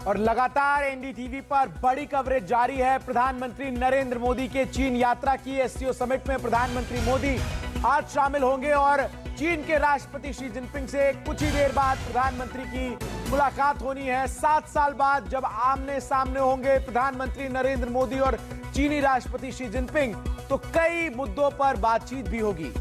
और लगातार एनडीटीवी पर बड़ी कवरेज जारी है। प्रधानमंत्री नरेंद्र मोदी के चीन यात्रा की एससीओ समिट में प्रधानमंत्री मोदी आज शामिल होंगे और चीन के राष्ट्रपति शी जिनपिंग से कुछ ही देर बाद प्रधानमंत्री की मुलाकात होनी है। 7 साल बाद जब आमने सामने होंगे प्रधानमंत्री नरेंद्र मोदी और चीनी राष्ट्रपति शी जिनपिंग, तो कई मुद्दों पर बातचीत भी होगी।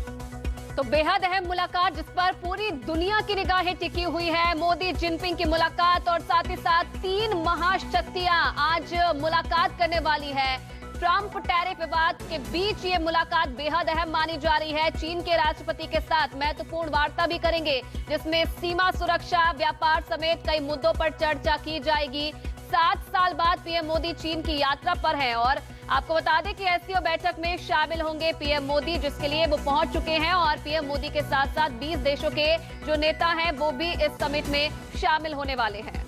तो बेहद अहम मुलाकात जिस पर पूरी दुनिया की निगाहें टिकी हुई है। मोदी जिनपिंग की मुलाकात और साथ ही साथ 3 महाशक्तियां आज मुलाकात करने वाली है। ट्रंप टैरिफ विवाद के बीच ये मुलाकात बेहद अहम मानी जा रही है। चीन के राष्ट्रपति के साथ महत्वपूर्ण वार्ता भी करेंगे, जिसमें सीमा सुरक्षा, व्यापार समेत कई मुद्दों पर चर्चा की जाएगी। 7 साल बाद पीएम मोदी चीन की यात्रा पर हैं और आपको बता दें कि एससीओ बैठक में शामिल होंगे पीएम मोदी, जिसके लिए वो पहुंच चुके हैं और पीएम मोदी के साथ साथ 20 देशों के जो नेता हैं वो भी इस समिट में शामिल होने वाले हैं।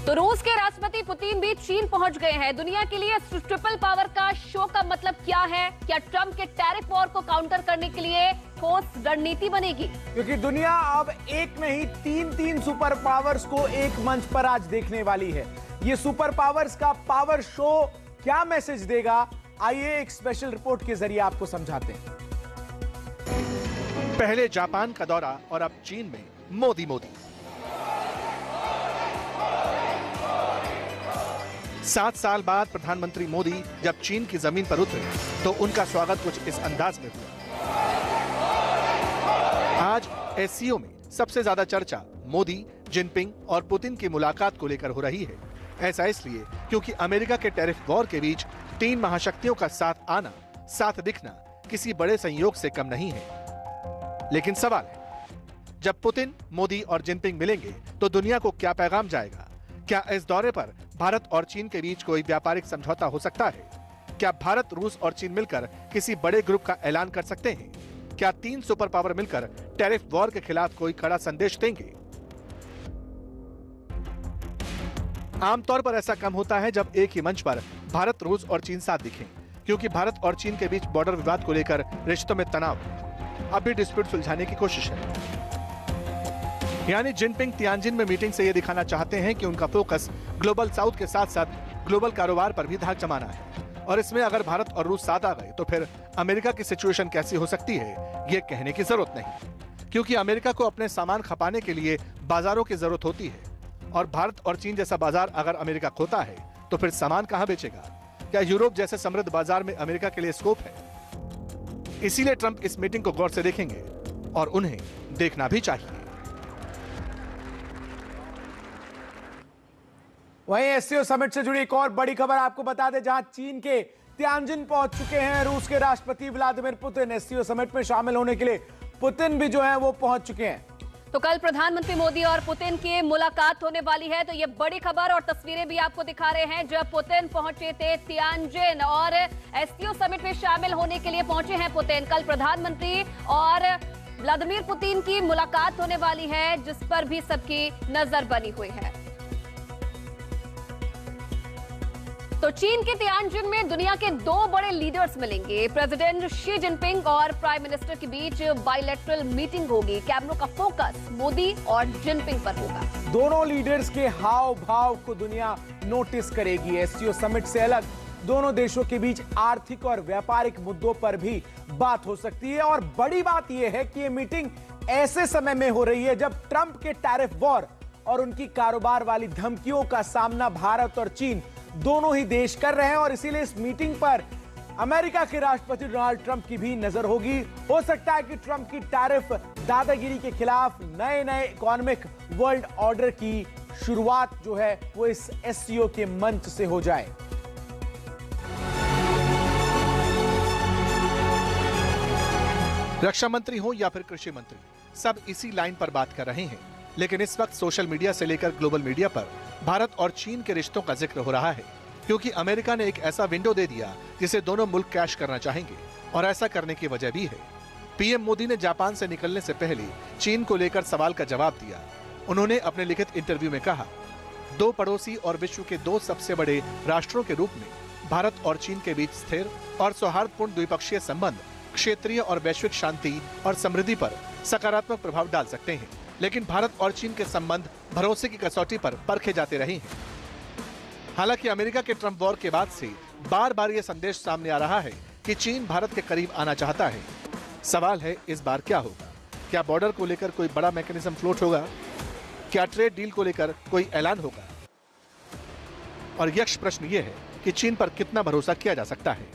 तो रूस के राष्ट्रपति पुतिन भी चीन पहुंच गए हैं। दुनिया के लिए ट्रिपल पावर का शो का मतलब क्या है? क्या ट्रंप के टैरिफ वॉर को काउंटर करने के लिए ठोस रणनीति बनेगी? क्योंकि दुनिया अब एक नहीं 3 सुपर पावर्स को एक मंच पर आज देखने वाली है। ये सुपर पावर्स का पावर शो क्या मैसेज देगा, आइए एक स्पेशल रिपोर्ट के जरिए आपको समझाते हैं। पहले जापान का दौरा और अब चीन में मोदी। 7 साल बाद प्रधानमंत्री मोदी जब चीन की जमीन पर उतरे तो उनका स्वागत कुछ इस अंदाज में हुआ। आज एससीओ में सबसे ज्यादा चर्चा मोदी, जिनपिंग और पुतिन की मुलाकात को लेकर हो रही है। ऐसा इसलिए क्योंकि अमेरिका के टैरिफ वॉर के बीच 3 महाशक्तियों का साथ आना, साथ दिखना किसी बड़े संयोग से कम नहीं है। लेकिन सवाल है, जब पुतिन, मोदी और जिनपिंग मिलेंगे तो दुनिया को क्या पैगाम जाएगा? क्या इस दौरे पर भारत और चीन के बीच कोई व्यापारिक समझौता हो सकता है? क्या भारत, रूस और चीन मिलकर किसी बड़े ग्रुप का ऐलान कर सकते हैं? क्या 3 सुपर पावर मिलकर टैरिफ वॉर के खिलाफ कोई कड़ा संदेश देंगे? आमतौर पर ऐसा कम होता है जब एक ही मंच पर भारत, रूस और चीन साथ दिखें, क्योंकि भारत और चीन के बीच बॉर्डर विवाद को लेकर रिश्तों में तनाव है। अब भी डिस्प्यूट सुलझाने की कोशिश है। यानी जिनपिंग तियानजिन में मीटिंग से ये दिखाना चाहते हैं कि उनका फोकस ग्लोबल साउथ के साथ साथ ग्लोबल कारोबार पर भी धाक जमाना है। और इसमें अगर भारत और रूस साथ आ गए तो फिर अमेरिका की सिचुएशन कैसी हो सकती है, ये कहने की जरूरत नहीं, क्योंकि अमेरिका को अपने सामान खपाने के लिए बाजारों की जरूरत होती है। और भारत और चीन जैसा बाजार अगर अमेरिका खोता है तो फिर सामान कहां बेचेगा? क्या यूरोप जैसे समृद्ध बाजार में अमेरिका के लिए स्कोप है? इसीलिए ट्रंप इस मीटिंग को गौर से देखेंगे और उन्हें देखना भी चाहिए। वहीं एससीओ समिट से जुड़ी एक और बड़ी खबर आपको बता दें, जहां चीन के तियानजिन पहुंच चुके हैं रूस के राष्ट्रपति व्लादिमीर पुतिन। एससीओ समिट में शामिल होने के लिए पुतिन भी जो है वो पहुंच चुके हैं। तो कल प्रधानमंत्री मोदी और पुतिन की मुलाकात होने वाली है। तो ये बड़ी खबर और तस्वीरें भी आपको दिखा रहे हैं जब पुतिन पहुंचे थे तियानजिन और एससीओ समिट में शामिल होने के लिए पहुंचे हैं पुतिन। कल प्रधानमंत्री और व्लादिमीर पुतिन की मुलाकात होने वाली है, जिस पर भी सबकी नजर बनी हुई है। तो चीन के तियानजिन में दुनिया के 2 बड़े लीडर्स मिलेंगे। प्रेसिडेंट शी जिनपिंग और प्राइम मिनिस्टर के बीच बायलैटरल मीटिंग होगी। कैमरों का फोकस मोदी और जिनपिंग पर होगा। दोनों लीडर्स के हाव भाव को दुनिया नोटिस करेगी। एससीओ समिट से अलग दोनों देशों के बीच आर्थिक और व्यापारिक मुद्दों पर भी बात हो सकती है। और बड़ी बात यह है कि यह मीटिंग ऐसे समय में हो रही है जब ट्रंप के टैरिफ वॉर और उनकी कारोबार वाली धमकियों का सामना भारत और चीन दोनों ही देश कर रहे हैं। और इसीलिए इस मीटिंग पर अमेरिका के राष्ट्रपति डोनाल्ड ट्रंप की भी नजर होगी। हो सकता है कि ट्रंप की टैरिफ दादागिरी के खिलाफ नए इकोनॉमिक वर्ल्ड ऑर्डर की शुरुआत जो है वो इस एससीओ के मंच से हो जाए। रक्षा मंत्री हो या फिर कृषि मंत्री, सब इसी लाइन पर बात कर रहे हैं। लेकिन इस वक्त सोशल मीडिया से लेकर ग्लोबल मीडिया पर भारत और चीन के रिश्तों का जिक्र हो रहा है, क्योंकि अमेरिका ने एक ऐसा विंडो दे दिया जिसे दोनों मुल्क कैश करना चाहेंगे। और ऐसा करने की वजह भी है। पीएम मोदी ने जापान से निकलने से पहले चीन को लेकर सवाल का जवाब दिया। उन्होंने अपने लिखित इंटरव्यू में कहा, 2 पड़ोसी और विश्व के 2 सबसे बड़े राष्ट्रों के रूप में भारत और चीन के बीच स्थिर और सौहार्दपूर्ण द्विपक्षीय संबंध क्षेत्रीय और वैश्विक शांति और समृद्धि पर सकारात्मक प्रभाव डाल सकते हैं, लेकिन भारत और चीन के संबंध भरोसे की कसौटी पर परखे जाते रहे हैं। हालांकि अमेरिका के ट्रंप वॉर के बाद से बार बार यह संदेश सामने आ रहा है कि चीन भारत के करीब आना चाहता है। सवाल है इस बार क्या होगा? क्या बॉर्डर को लेकर कोई बड़ा मैकेनिज्म फ्लोट होगा? क्या ट्रेड डील को लेकर कोई ऐलान होगा? और यक्ष प्रश्न यह है कि चीन पर कितना भरोसा किया जा सकता है।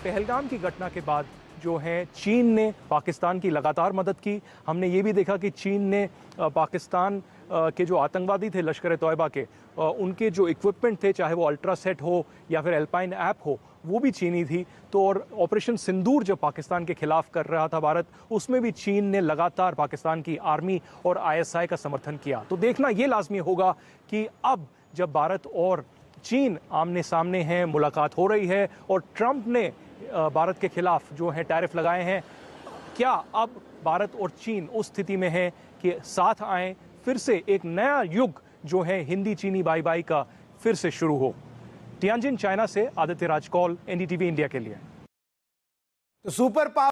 पहलगाम की घटना के बाद जो है चीन ने पाकिस्तान की लगातार मदद की। हमने ये भी देखा कि चीन ने पाकिस्तान के जो आतंकवादी थे लश्कर तौयबा के, उनके जो इक्विपमेंट थे, चाहे वो अल्ट्रासेट हो या फिर एल्पाइन ऐप हो, वो भी चीनी थी। तो और ऑपरेशन सिंदूर जब पाकिस्तान के खिलाफ कर रहा था भारत, उसमें भी चीन ने लगातार पाकिस्तान की आर्मी और ISI का समर्थन किया। तो देखना ये लाजमी होगा कि अब जब भारत और चीन आमने सामने हैं, मुलाकात हो रही है और ट्रंप ने भारत के खिलाफ जो है टैरिफ लगाए हैं, क्या अब भारत और चीन उस स्थिति में है कि साथ आएं, फिर से एक नया युग जो है हिंदी चीनी बाई बाई का फिर से शुरू हो। टियानजिन चाइना से आदित्य राज कौल, NDTV इंडिया के लिए। तो सुपर पावर